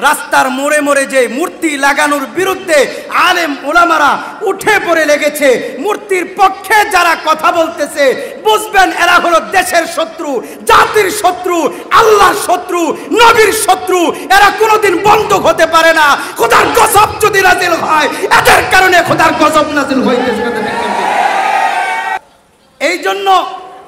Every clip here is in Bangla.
রাস্তার মোড়ে মোড়ে যে মূর্তি লাগানোর বিরুদ্ধে আলেম ওলামারা উঠে পড়ে লেগেছে, মূর্তির পক্ষে যারা কথা বলতেছে, বুঝবেন এরা হলো দেশের শত্রু, জাতির শত্রু, আল্লাহর শত্রু, নবীর শত্রু। এরা কোনোদিন বন্ধ হতে পারে না। খোদার গজব যদি নাজিল হয়, এদের কারণে খোদার গজব নাজিল হইতেছে। এই জন্য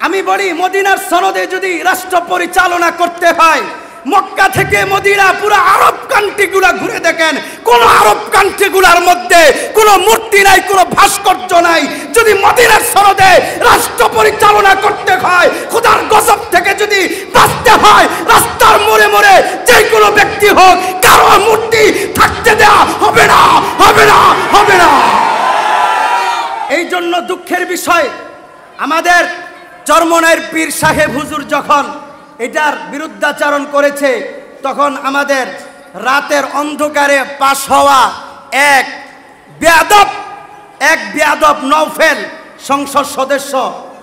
আমি বলি, মদিনার সনদে যদি রাষ্ট্র পরিচালনা করতে হয়, মক্কা থেকে মদিনা পুরো আরব কান্ট্রিগুলা ঘুরে দেখেন, কোন আরব কান্ট্রিগুলার মধ্যে কোনো মূর্তি নাই, কোনো ভাস্কর্য নাই। যদি মদিনার সনদে রাষ্ট্র পরিচালনা করতে হয়, খোদার গজব থেকে যদি বাঁচতে হয়, রাস্তার মোড়ে মোড়ে যে কোনো ব্যক্তি হোক, কারো মূর্তি থাকতে দেওয়া হবে না, হবে না, হবে না। এই জন্য দুঃখের বিষয়, আমাদের চরমনাইয়ের পীর সাহেব হুজুর যখন এটার বিরুদ্ধাচরণ করেছে, তখন আমাদের রাতের অন্ধকারে পাশ হওয়া এক বেয়াদব নওফেল সংসদ সদস্য,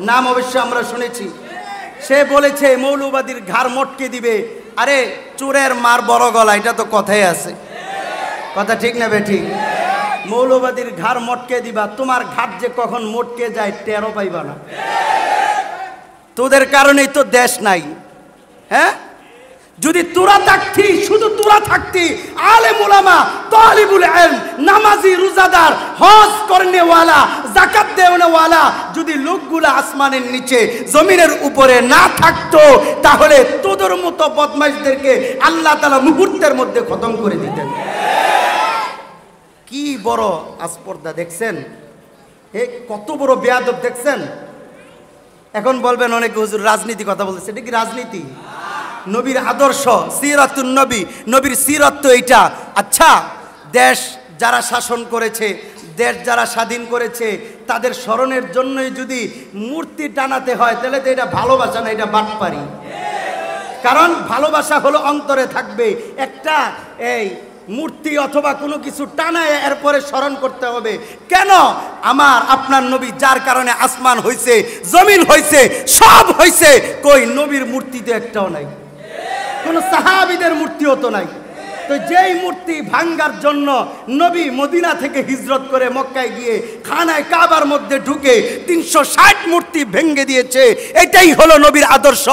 নাম অবশ্য আমরা শুনেছি, সে বলেছে মৌলবাদীর ঘাড় মটকে দিবে। আরে চোরের মার বড় গলা, এটা তো কথাই আছে, কথা ঠিক না বেঠিক? মৌলবাদীর ঘাড় মটকে দিবা, তোমার ঘাট যে কখন মটকে যায় টেরও পাইবা না। তোদের কারণেই তো দেশ নাই। হ্যাঁ, যদি তোরা থাকতি, শুধু তোরা থাকতি, আলেম ওলামা, তালিবুল ইলম, নামাজি, রোজাদার, হজ করনেওয়ালা, যাকাত দেওয়ালা যদি লোকগুলা আসমানের নিচে জমিনের উপরে না থাকতো, তাহলে তোদের মতো বদমাইশদেরকে আল্লাহ তাআলা মুহূর্তের মধ্যে খতম করে দিতেন। কি বড় আসপর্দা দেখছেন, কত বড় বেয়াদব দেখছেন। এখন বলবেন অনেকে হুজুর রাজনীতি কথা বলতেছে, এটা কি রাজনীতি? নবীর আদর্শ, সিরাতুন নবী, নবীর সিরাত তো এইটা। আচ্ছা, দেশ যারা শাসন করেছে, দেশ যারা স্বাধীন করেছে, তাদের স্মরণের জন্যই যদি মূর্তি টানাতে হয়, তাহলে তো এটা ভালোবাসা না, এটা বাটপারি। কারণ ভালোবাসা হলো অন্তরে থাকবে। একটা এই মূর্তি অথবা কোনো কিছু টানায় এরপরে স্মরণ করতে হবে। কেন? আমার আপনার নবী, যার কারণে আসমান হইছে, জমিন হইছে, সব হইছে, কই নবীর মূর্তি তো একটাও নাই, কোন সাহাবীদের মূর্তিও তো নাই। তো যেই মূর্তি ভাঙ্গার জন্য নবী মদিনা থেকে হিজরত করে মক্কায় গিয়ে খানায় কাবার মধ্যে ঢুকে 360 মূর্তি ভেঙ্গে দিয়েছে, এটাই হলো নবীর আদর্শ।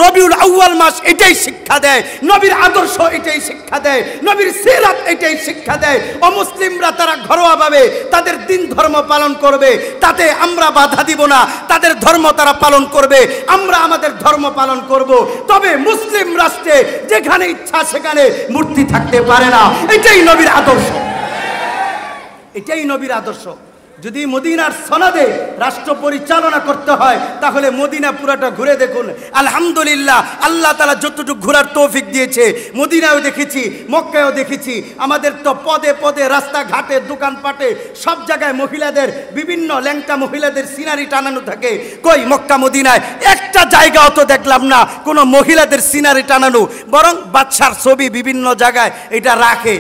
রবিউল আউয়াল মাস এটাই শিক্ষা দেয়, নবীর আদর্শ এটাই শিক্ষা দেয়, নবীর সিরাত এটাই শিক্ষা দেয়। অমুসলিমরা তারা ঘরোয়াভাবে তাদের দিন ধর্ম পালন করবে, তাতে আমরা বাধা দিব না। তাদের ধর্ম তারা পালন করবে, আমরা আমাদের ধর্ম পালন করব। তবে মুসলিম রাষ্ট্রে যেখানে ইচ্ছা সেখানে মূর্তি থাকতে পারে না। এটাই নবীর আদর্শ, এটাই নবীর আদর্শ। যদি মদিনার সনদে রাষ্ট্র পরিচালনা করতে হয়, তাহলে মদিনা পুরাটা ঘুরে দেখুন। আলহামদুলিল্লাহ, আল্লাহ তাআলা যতটুকু ঘোরার তৌফিক দিয়েছে, মদিনায়ও দেখেছি, মক্কায়ও দেখেছি। আমাদের তো পদে পদে, রাস্তাঘাটে, দোকানপাটে, সব জায়গায় মহিলাদের, বিভিন্ন ল্যাংটা মহিলাদের সিনারি টানানো থাকে। কই মক্কা মদিনায় একটা জায়গাও তো দেখলাম না কোনো মহিলাদের সিনারি টানানো, বরং বাদশার ছবি বিভিন্ন জায়গায় এটা রাখে।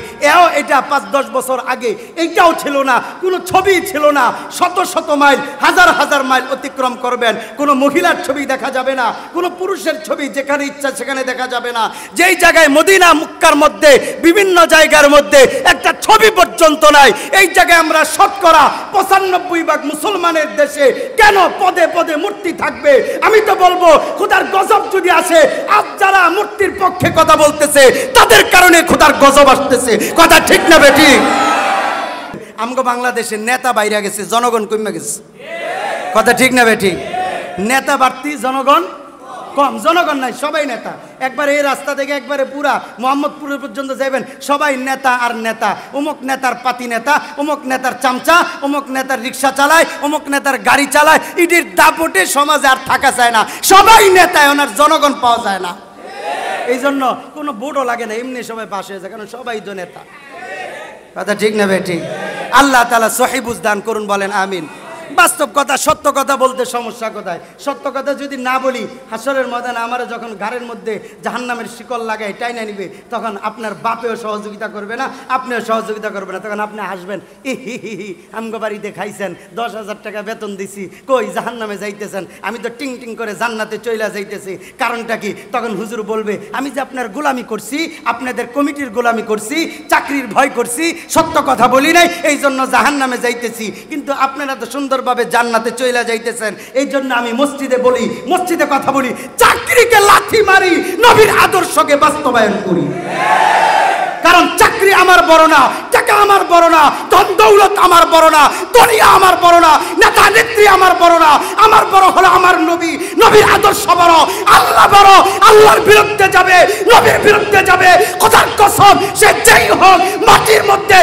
এটা 5-10 বছর আগে এইটাও ছিল না, কোনো ছবি ছিল না। শত শত মাইল, হাজার হাজার মাইল অতিক্রম করবেন, কোনো মহিলার ছবি দেখা যাবে না, কোনো পুরুষের ছবি যেখানে ইচ্ছা সেখানে দেখা যাবে না। যেই জায়গায় মদিনা মক্কার মধ্যে বিভিন্ন জায়গার মধ্যে একটা ছবি পর্যন্ত নাই, এই জায়গায় আমরা শতকরা 95% মুসলমানের দেশে কেন পদে পদে মূর্তি থাকবে? আমি তো বলবো, খোদার গজব যদি আসে, আজ যারা মূর্তির পক্ষে কথা বলতেছে তাদের কারণে খোদার গজব আসতেছে। কথা ঠিক না বেঠিক? আমগো বাংলাদেশের নেতা বাইরে গেছে, জনগণ কমে গেছে। কথা ঠিক না বেঠিক? নেতা বাড়তি, জনগণ কম। জনগণ নাই, সবাই নেতা। একবার এই রাস্তা থেকে একবারে পুরা মোহাম্মদপুর পর্যন্ত যাবেন, সবাই নেতা আর নেতা। অমুক নেতার পাতি নেতা, অমুক নেতার চামচা, অমুক নেতার রিক্সা চালায়, অমুক নেতার গাড়ি চালায়। এটির দাপটে সমাজে আর থাকা যায় না, সবাই নেতা, ওনার জনগণ পাওয়া যায় না। এই জন্য কোনো বোর্ডও লাগে না, এমনি সবাই পাশ হয়ে যায়, কারণ সবাই তো নেতা। কথা ঠিক না বেঠিক? আল্লাহ তাআলা সহিহ বুঝ দান করুন, বলেন আমিন। বাস্তব কথা, সত্য কথা বলতে সমস্যা কোথায়? সত্য কথা যদি না বলি, হাসরের ময়দানে আমার যখন ঘাড়ের মধ্যে জাহান্নামের শিকল লাগায় টাইনা নিবে, তখন আপনার বাপেও সহযোগিতা করবে না, আপনিও সহযোগিতা করবে না। তখন আপনি হাসবেন, হি আমগো বাড়িতে খাইছেন, 10,000 টাকা বেতন দিছি, কই জাহান্নামে যাইতেছেন, আমি তো টিং টিং করে জান্নাতে চইলা যাইতেছি, কারণটা কি? তখন হুজুর বলবে, আমি যে আপনার গোলামি করছি, আপনাদের কমিটির গোলামি করছি, চাকরির ভয় করছি, সত্য কথা বলি নাই, এই জন্য জাহান্নামে যাইতেছি। কিন্তু আপনারা তো সুন্দরভাবে জান্নাতে চইলা যাইতেছেন, এই জন্য আমি মসজিদে বলি, মসজিদে কথা বলি, চাকরিকে লাথি মারি, নবীর আদর্শকে বাস্তবায়ন করি। কারণ চাকরি আমার বড় না, টাকা আমার বড় না, ধন দৌলত আমার বড় না, দুনিয়া আমার বড় না, নেতা নেত্রী আমার বড় না, আমার বড় হলো আমার নবী, নবীর আদর্শ বড়, আল্লাহ বড়। আল্লাহর বিরুদ্ধে যাবে, নবীর বিরুদ্ধে যাবে, খোদার কসম সে যেই হোক মাটির মধ্যে